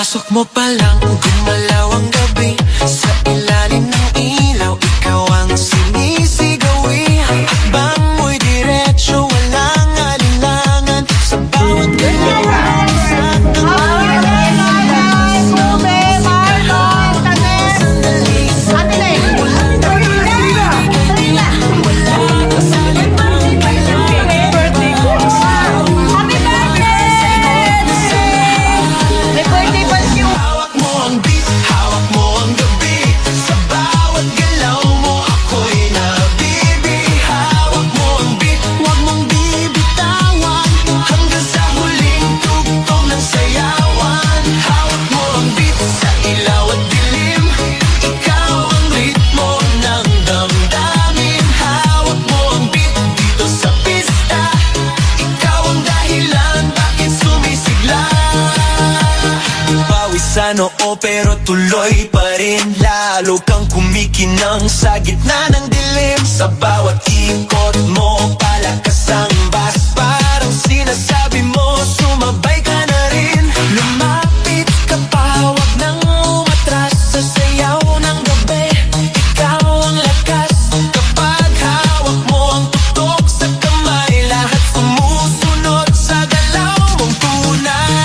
Pagpasok mo pa lang, gumalaw ang gabi. Sa ilalim ng ilaw, ikaw ang sinisigawi. Hakbang mo'y diretso, walang alinlangan. Sa bawat galaw, sa sa noo pero tuloy pa rin. Lalo kang kumikinang sa gitna ng dilim. Sa bawat ikot mo, palakas ang bas. Parang sinasabi mo, sumabay ka na rin. Lumapit ka pa, wag nang umatras. Sa sayaw ng gabi, ikaw ang lakas. Kapag hawak mo ang tutok sa kamay, lahat sumusunod sa galaw mong tunay.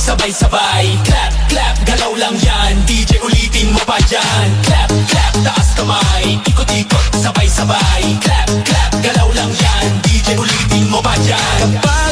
Sabay-sabay, clap, clap, galaw lang yan. DJ ulitin mo pa dyan. Clap, clap, taas kamay. Ikot-ikot, sabay-sabay. Clap, clap, galaw lang yan. DJ ulitin mo pa dyan.